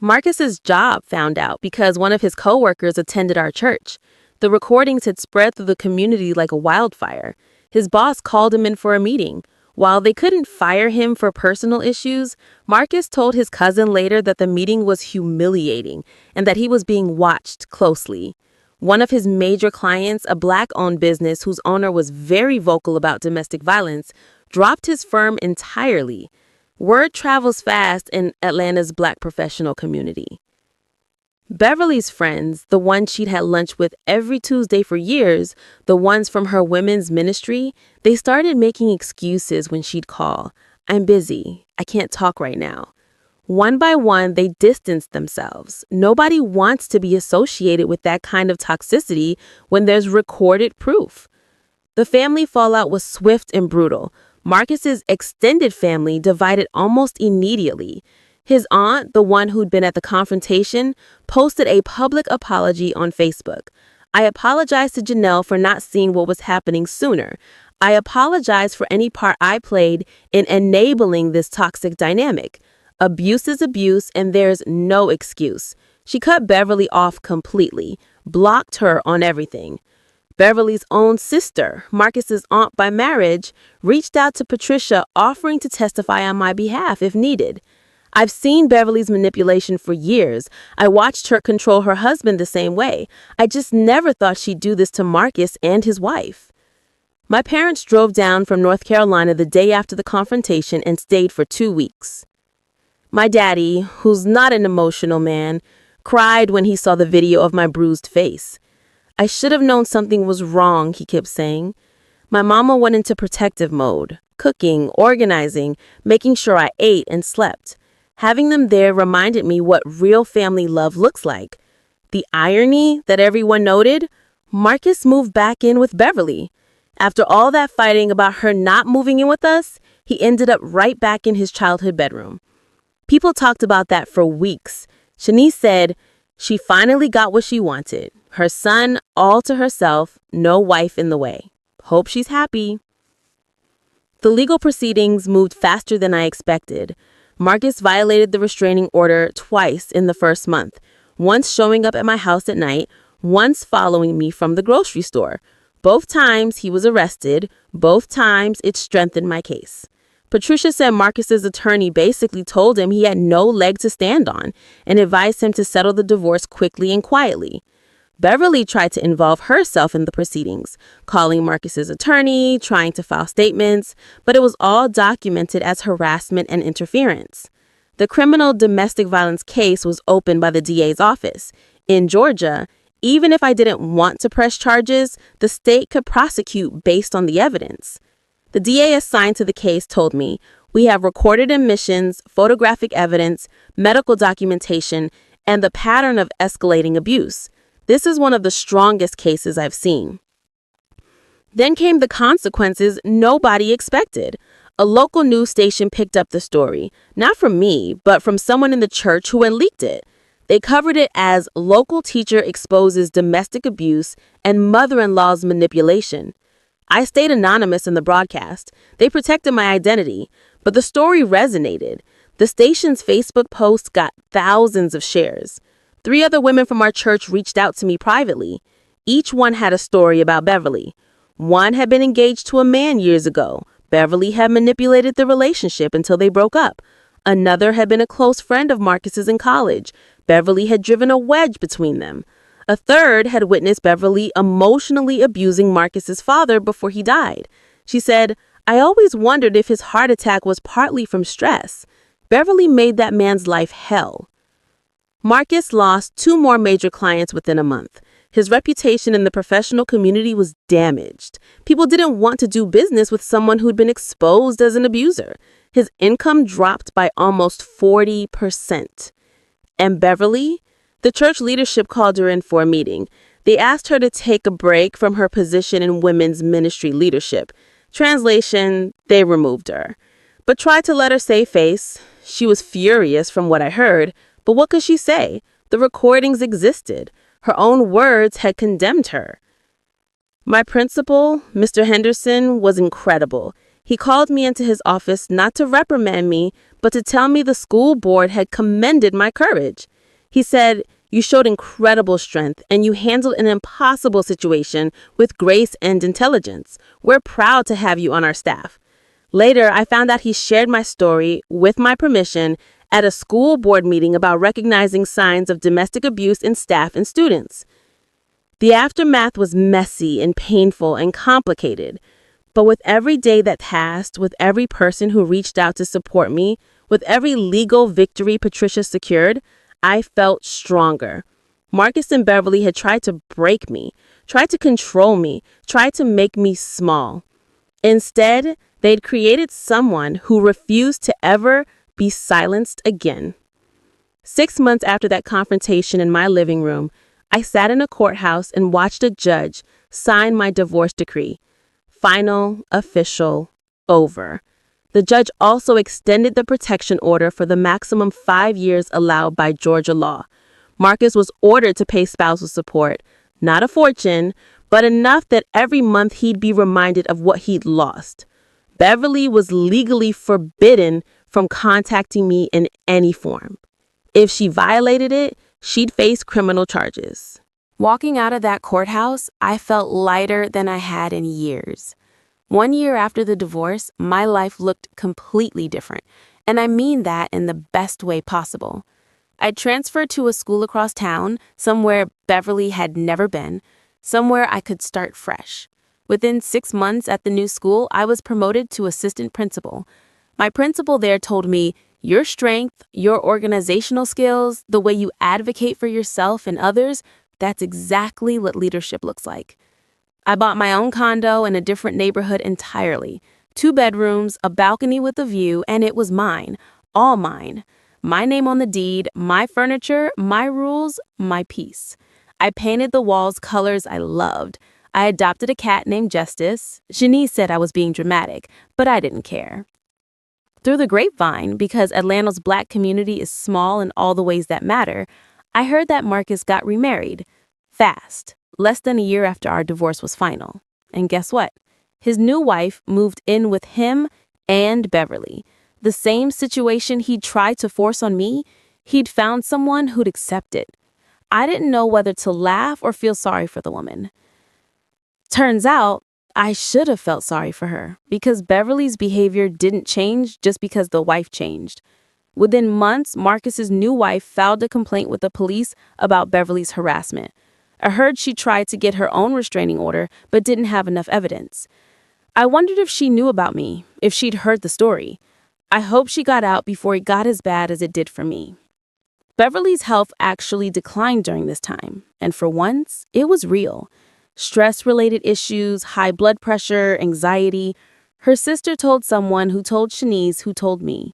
Marcus's job found out because one of his coworkers attended our church. The recordings had spread through the community like a wildfire. His boss called him in for a meeting. While they couldn't fire him for personal issues, Marcus told his cousin later that the meeting was humiliating and that he was being watched closely. One of his major clients, a Black-owned business whose owner was very vocal about domestic violence, dropped his firm entirely. Word travels fast in Atlanta's Black professional community. Beverly's friends, the ones she'd had lunch with every Tuesday for years, the ones from her women's ministry, they started making excuses when she'd call. "I'm busy. I can't talk right now." One by one, they distanced themselves. Nobody wants to be associated with that kind of toxicity when there's recorded proof. The family fallout was swift and brutal. Marcus's extended family divided almost immediately. His aunt, the one who'd been at the confrontation, posted a public apology on Facebook. "I apologize to Janelle for not seeing what was happening sooner. I apologize for any part I played in enabling this toxic dynamic. Abuse is abuse, and there's no excuse." She cut Beverly off completely, blocked her on everything. Beverly's own sister, Marcus's aunt by marriage, reached out to Patricia offering to testify on my behalf if needed. I've seen Beverly's manipulation for years. I watched her control her husband the same way. I just never thought she'd do this to Marcus and his wife. My parents drove down from North Carolina the day after the confrontation and stayed for 2 weeks. My daddy, who's not an emotional man, cried when he saw the video of my bruised face. "I should have known something was wrong," he kept saying. My mama went into protective mode, cooking, organizing, making sure I ate and slept. Having them there reminded me what real family love looks like. The irony that everyone noted, Marcus moved back in with Beverly. After all that fighting about her not moving in with us, he ended up right back in his childhood bedroom. People talked about that for weeks. Shanice said she finally got what she wanted. Her son all to herself, no wife in the way. Hope she's happy. The legal proceedings moved faster than I expected. Marcus violated the restraining order twice in the first month, once showing up at my house at night, once following me from the grocery store. Both times he was arrested, both times it strengthened my case. Patricia said Marcus's attorney basically told him he had no leg to stand on and advised him to settle the divorce quickly and quietly. Beverly tried to involve herself in the proceedings, calling Marcus's attorney, trying to file statements, but it was all documented as harassment and interference. The criminal domestic violence case was opened by the DA's office. In Georgia, even if I didn't want to press charges, the state could prosecute based on the evidence. The DA assigned to the case told me, "We have recorded admissions, photographic evidence, medical documentation, and the pattern of escalating abuse. This is one of the strongest cases I've seen." Then came the consequences nobody expected. A local news station picked up the story, not from me, but from someone in the church who had leaked it. They covered it as "Local Teacher Exposes Domestic Abuse and Mother-in-Law's Manipulation." I stayed anonymous in the broadcast. They protected my identity, but the story resonated. The station's Facebook post got thousands of shares. 3 other women from our church reached out to me privately. Each one had a story about Beverly. One had been engaged to a man years ago. Beverly had manipulated the relationship until they broke up. Another had been a close friend of Marcus's in college. Beverly had driven a wedge between them. A third had witnessed Beverly emotionally abusing Marcus's father before he died. She said, "I always wondered if his heart attack was partly from stress. Beverly made that man's life hell." Marcus lost 2 more major clients within a month. His reputation in the professional community was damaged. People didn't want to do business with someone who'd been exposed as an abuser. His income dropped by almost 40%. And Beverly? The church leadership called her in for a meeting. They asked her to take a break from her position in women's ministry leadership. Translation, they removed her. But tried to let her save face. She was furious from what I heard. But what could she say? The recordings existed. Her own words had condemned her. My principal, Mr. Henderson, was incredible. He called me into his office not to reprimand me, but to tell me the school board had commended my courage. He said, "You showed incredible strength and you handled an impossible situation with grace and intelligence. We're proud to have you on our staff." Later, I found out he shared my story, with my permission, at a school board meeting about recognizing signs of domestic abuse in staff and students. The aftermath was messy and painful and complicated. But with every day that passed, with every person who reached out to support me, with every legal victory Patricia secured, I felt stronger. Marcus and Beverly had tried to break me, tried to control me, tried to make me small. Instead, they'd created someone who refused to ever be silenced again. 6 months after that confrontation in my living room, I sat in a courthouse and watched a judge sign my divorce decree. Final, official, over. The judge also extended the protection order for the maximum 5 years allowed by Georgia law. Marcus was ordered to pay spousal support, not a fortune, but enough that every month he'd be reminded of what he'd lost. Beverly was legally forbidden from contacting me in any form. If she violated it, she'd face criminal charges. Walking out of that courthouse, I felt lighter than I had in years. 1 year after the divorce, my life looked completely different, and I mean that in the best way possible. I transferred to a school across town, somewhere Beverly had never been, somewhere I could start fresh. Within 6 months at the new school, I was promoted to assistant principal. My principal there told me, "Your strength, your organizational skills, the way you advocate for yourself and others, that's exactly what leadership looks like." I bought my own condo in a different neighborhood entirely. 2 bedrooms, a balcony with a view, and it was mine, all mine. My name on the deed, my furniture, my rules, my peace. I painted the walls colors I loved. I adopted a cat named Justice. Shanice said I was being dramatic, but I didn't care. Through the grapevine, because Atlanta's Black community is small in all the ways that matter, I heard that Marcus got remarried. Fast, less than a year after our divorce was final. And guess what? His new wife moved in with him and Beverly. The same situation he'd tried to force on me, he'd found someone who'd accept it. I didn't know whether to laugh or feel sorry for the woman. Turns out, I should have felt sorry for her because Beverly's behavior didn't change just because the wife changed. Within months, Marcus's new wife filed a complaint with the police about Beverly's harassment. I heard she tried to get her own restraining order but didn't have enough evidence. I wondered if she knew about me, if she'd heard the story. I hope she got out before it got as bad as it did for me. Beverly's health actually declined during this time, and for once, it was real. Stress-related issues, high blood pressure, anxiety. Her sister told someone who told Shanice who told me.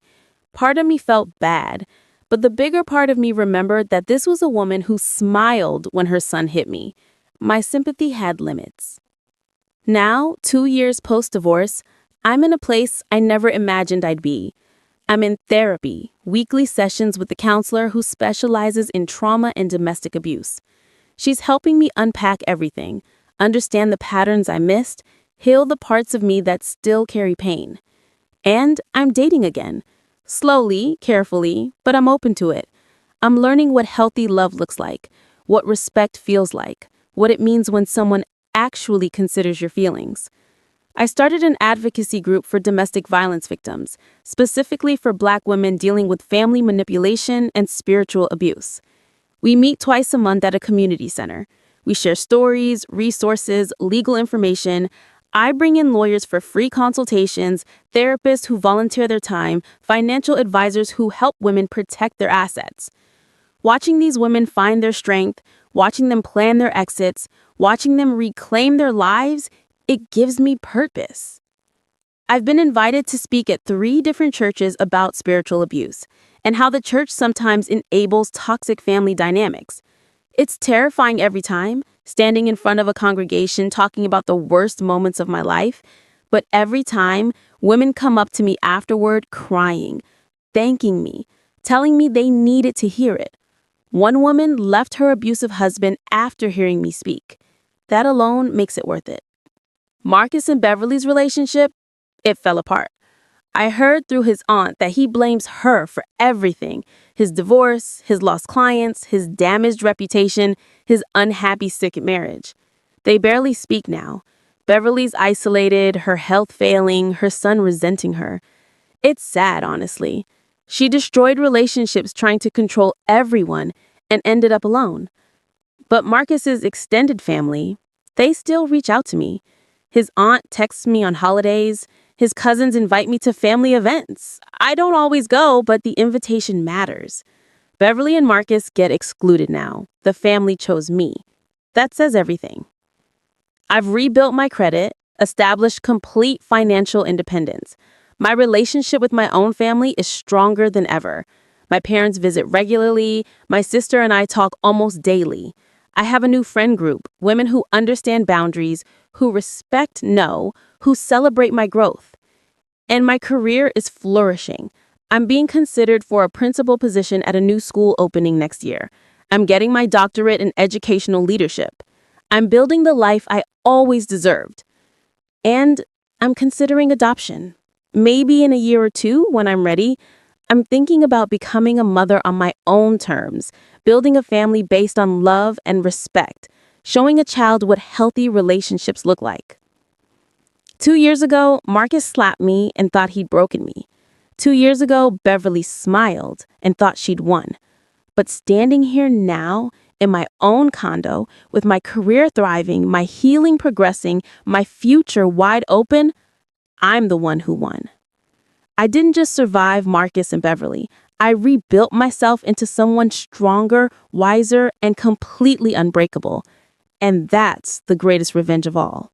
Part of me felt bad, but the bigger part of me remembered that this was a woman who smiled when her son hit me. My sympathy had limits. Now, 2 years post-divorce, I'm in a place I never imagined I'd be. I'm in therapy, weekly sessions with the counselor who specializes in trauma and domestic abuse. She's helping me unpack everything, understand the patterns I missed, heal the parts of me that still carry pain. And I'm dating again. Slowly, carefully, but I'm open to it. I'm learning what healthy love looks like, what respect feels like, what it means when someone actually considers your feelings. I started an advocacy group for domestic violence victims, specifically for Black women dealing with family manipulation and spiritual abuse. We meet twice a month at a community center. We share stories, resources, legal information. I bring in lawyers for free consultations, therapists who volunteer their time, financial advisors who help women protect their assets. Watching these women find their strength, watching them plan their exits, watching them reclaim their lives, it gives me purpose. I've been invited to speak at 3 different churches about spiritual abuse and how the church sometimes enables toxic family dynamics. It's terrifying every time, standing in front of a congregation talking about the worst moments of my life, but every time, women come up to me afterward crying, thanking me, telling me they needed to hear it. One woman left her abusive husband after hearing me speak. That alone makes it worth it. Marcus and Beverly's relationship, it fell apart. I heard through his aunt that he blames her for everything: his divorce, his lost clients, his damaged reputation, his unhappy sick marriage. They barely speak now. Beverly's isolated, her health failing, her son resenting her. It's sad, honestly. She destroyed relationships trying to control everyone and ended up alone. But Marcus's extended family, they still reach out to me. His aunt texts me on holidays. His cousins invite me to family events. I don't always go, but the invitation matters. Beverly and Marcus get excluded now. The family chose me. That says everything. I've rebuilt my credit, established complete financial independence. My relationship with my own family is stronger than ever. My parents visit regularly. My sister and I talk almost daily. I have a new friend group, women who understand boundaries, who respect no, who celebrate my growth. And my career is flourishing. I'm being considered for a principal position at a new school opening next year. I'm getting my doctorate in educational leadership. I'm building the life I always deserved. And I'm considering adoption. Maybe in a year or two, when I'm ready, I'm thinking about becoming a mother on my own terms, building a family based on love and respect, showing a child what healthy relationships look like. 2 years ago, Marcus slapped me and thought he'd broken me. 2 years ago, Beverly smiled and thought she'd won. But standing here now, in my own condo, with my career thriving, my healing progressing, my future wide open, I'm the one who won. I didn't just survive Marcus and Beverly. I rebuilt myself into someone stronger, wiser, and completely unbreakable. And that's the greatest revenge of all.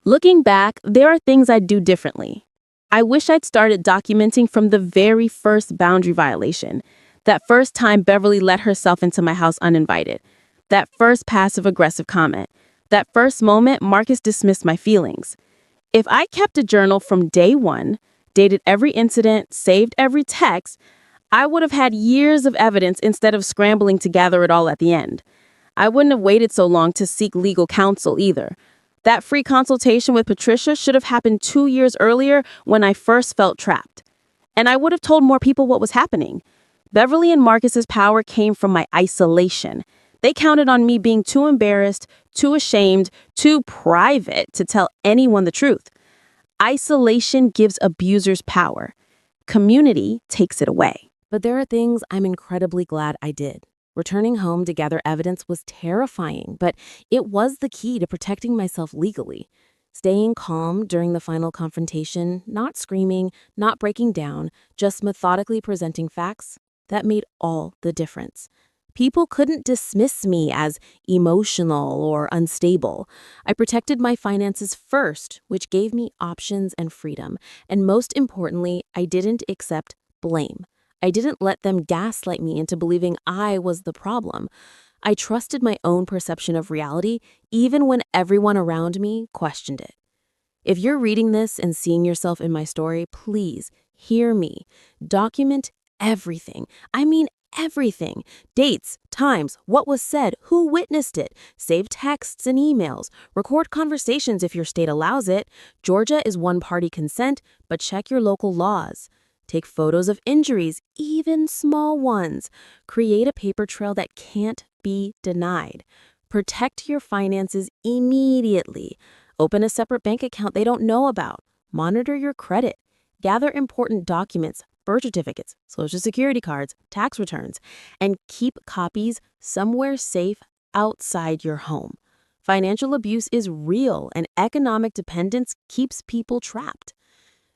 Looking back, there are things I'd do differently. I wish I'd started documenting from the very first boundary violation. That first time Beverly let herself into my house uninvited. That first passive-aggressive comment. That first moment Marcus dismissed my feelings. If I kept a journal from day one, dated every incident, saved every text, I would have had years of evidence instead of scrambling to gather it all at the end. I wouldn't have waited so long to seek legal counsel either. That free consultation with Patricia should have happened 2 years earlier when I first felt trapped. And I would have told more people what was happening. Beverly and Marcus's power came from my isolation. They counted on me being too embarrassed, too ashamed, too private to tell anyone the truth. Isolation gives abusers power. Community takes it away. But there are things I'm incredibly glad I did. Returning home to gather evidence was terrifying, but it was the key to protecting myself legally. Staying calm during the final confrontation, not screaming, not breaking down, just methodically presenting facts, that made all the difference. People couldn't dismiss me as emotional or unstable. I protected my finances first, which gave me options and freedom. And most importantly, I didn't accept blame. I didn't let them gaslight me into believing I was the problem. I trusted my own perception of reality, even when everyone around me questioned it. If you're reading this and seeing yourself in my story, please hear me. Document everything. I mean everything. Dates, times, what was said, who witnessed it. Save texts and emails. Record conversations if your state allows it. Georgia is one-party consent, but check your local laws. Take photos of injuries, even small ones. Create a paper trail that can't be denied. Protect your finances immediately. Open a separate bank account they don't know about. Monitor your credit. Gather important documents, birth certificates, social security cards, tax returns, and keep copies somewhere safe outside your home. Financial abuse is real, and economic dependence keeps people trapped.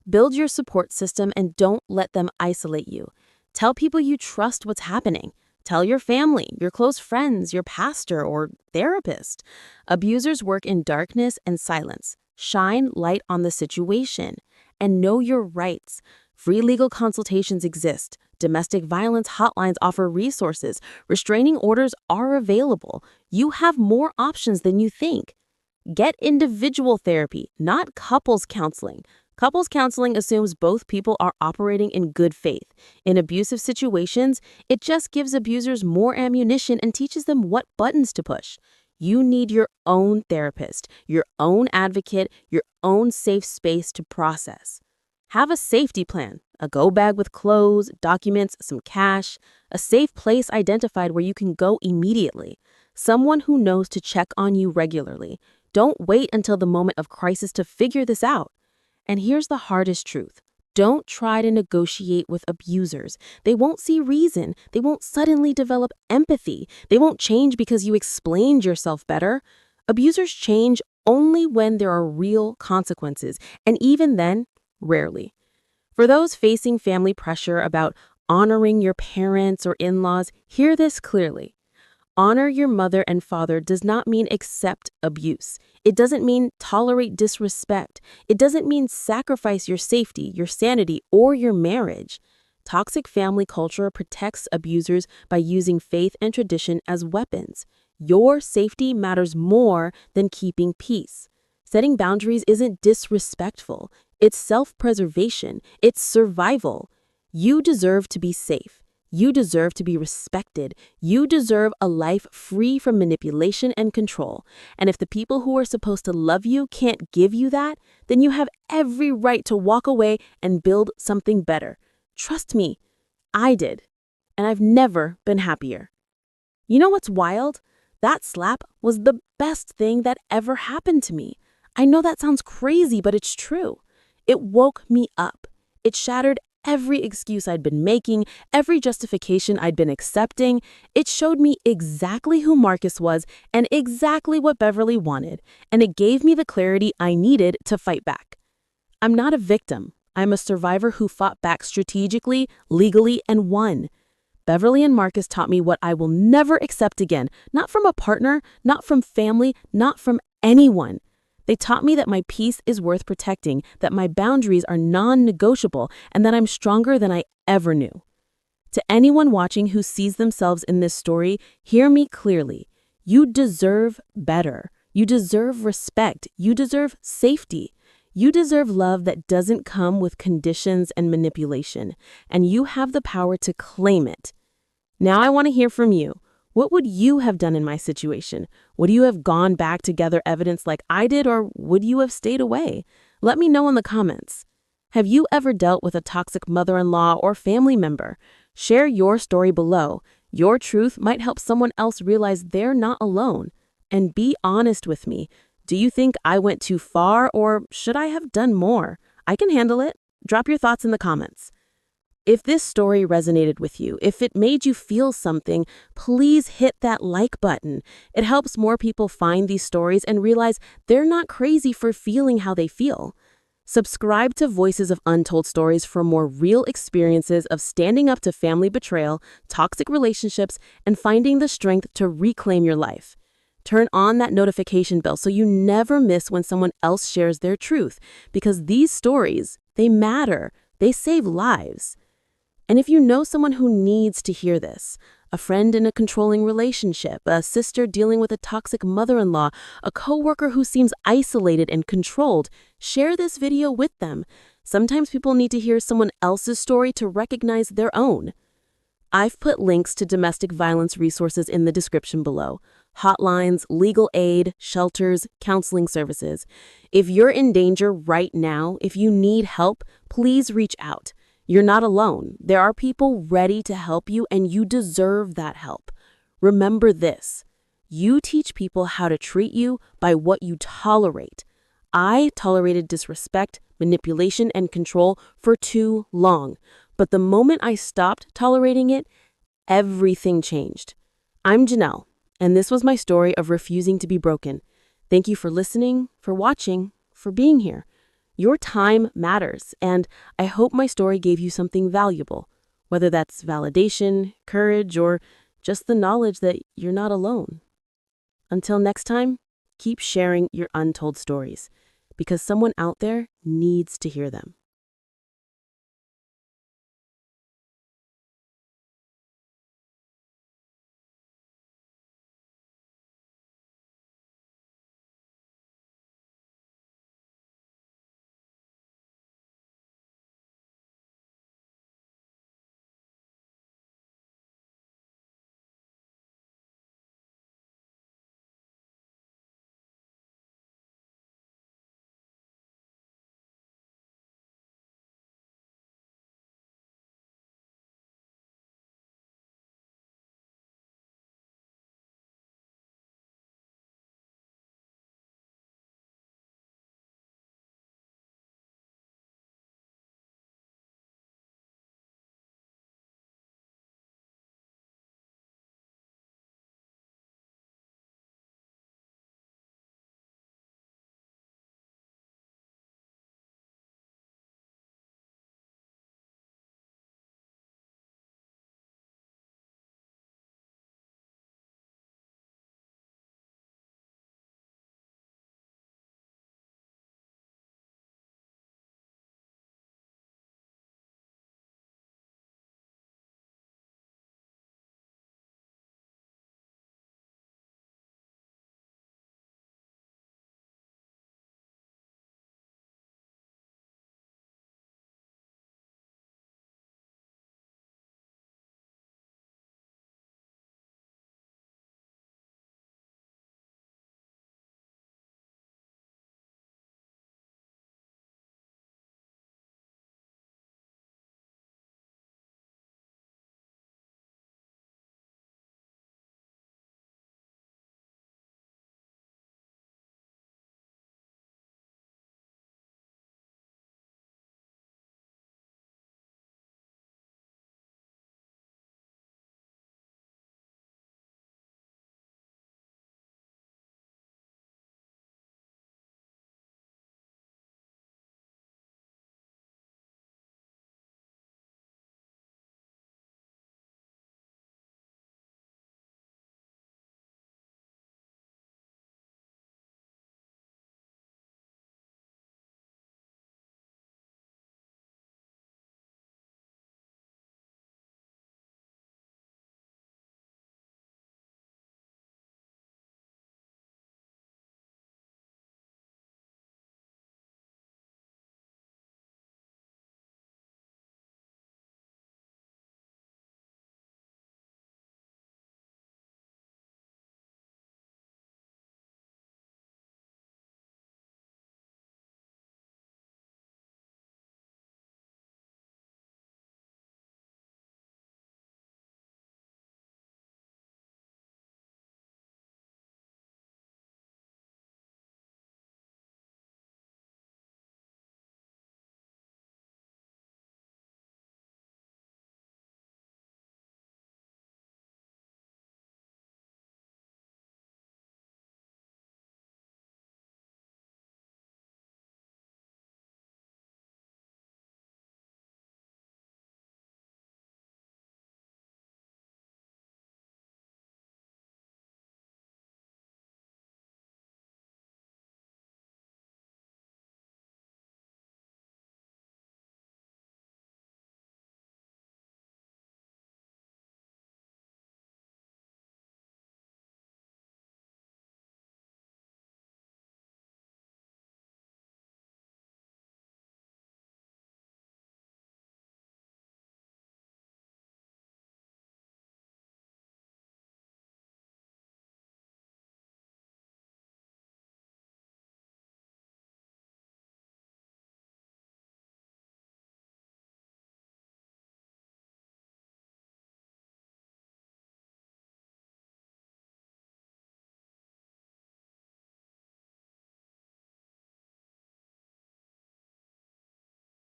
Build your support system and don't let them isolate you. Tell people you trust what's happening. Tell your family, your close friends, your pastor, or therapist. Abusers work in darkness and silence. Shine light on the situation. And know your rights. Free legal consultations exist. Domestic violence hotlines offer resources. Restraining orders are available. You have more options than you think. Get individual therapy, not couples counseling. Couples counseling assumes both people are operating in good faith. In abusive situations, it just gives abusers more ammunition and teaches them what buttons to push. You need your own therapist, your own advocate, your own safe space to process. Have a safety plan, a go bag with clothes, documents, some cash, a safe place identified where you can go immediately, someone who knows to check on you regularly. Don't wait until the moment of crisis to figure this out. And here's the hardest truth. Don't try to negotiate with abusers. They won't see reason. They won't suddenly develop empathy. They won't change because you explained yourself better. Abusers change only when there are real consequences, and even then, rarely. For those facing family pressure about honoring your parents or in-laws, hear this clearly. Honor your mother and father does not mean accept abuse. It doesn't mean tolerate disrespect. It doesn't mean sacrifice your safety, your sanity, or your marriage. Toxic family culture protects abusers by using faith and tradition as weapons. Your safety matters more than keeping peace. Setting boundaries isn't disrespectful. It's self-preservation. It's survival. You deserve to be safe. You deserve to be respected. You deserve a life free from manipulation and control. And if the people who are supposed to love you can't give you that, then you have every right to walk away and build something better. Trust me, I did. And I've never been happier. You know what's wild? That slap was the best thing that ever happened to me. I know that sounds crazy, but it's true. It woke me up. It shattered every excuse I'd been making, every justification I'd been accepting. It showed me exactly who Marcus was and exactly what Beverly wanted, and it gave me the clarity I needed to fight back. I'm not a victim. I'm a survivor who fought back strategically, legally, and won. Beverly and Marcus taught me what I will never accept again, not from a partner, not from family, not from anyone. They taught me that my peace is worth protecting, that my boundaries are non-negotiable, and that I'm stronger than I ever knew. To anyone watching who sees themselves in this story, hear me clearly. You deserve better. You deserve respect. You deserve safety. You deserve love that doesn't come with conditions and manipulation, and you have the power to claim it. Now I want to hear from you. What would you have done in my situation? Would you have gone back to gather evidence like I did, or would you have stayed away? Let me know in the comments. Have you ever dealt with a toxic mother-in-law or family member? Share your story below. Your truth might help someone else realize they're not alone. And be honest with me. Do you think I went too far, or should I have done more? I can handle it. Drop your thoughts in the comments. If this story resonated with you, if it made you feel something, please hit that like button. It helps more people find these stories and realize they're not crazy for feeling how they feel. Subscribe to Voices of Untold Stories for more real experiences of standing up to family betrayal, toxic relationships, and finding the strength to reclaim your life. Turn on that notification bell so you never miss when someone else shares their truth, because these stories, they matter. They save lives. And if you know someone who needs to hear this, a friend in a controlling relationship, a sister dealing with a toxic mother-in-law, a coworker who seems isolated and controlled, share this video with them. Sometimes people need to hear someone else's story to recognize their own. I've put links to domestic violence resources in the description below. Hotlines, legal aid, shelters, counseling services. If you're in danger right now, if you need help, please reach out. You're not alone. There are people ready to help you, and you deserve that help. Remember this. You teach people how to treat you by what you tolerate. I tolerated disrespect, manipulation, and control for too long. But the moment I stopped tolerating it, everything changed. I'm Janelle, and this was my story of refusing to be broken. Thank you for listening, for watching, for being here. Your time matters, and I hope my story gave you something valuable, whether that's validation, courage, or just the knowledge that you're not alone. Until next time, keep sharing your untold stories, because someone out there needs to hear them.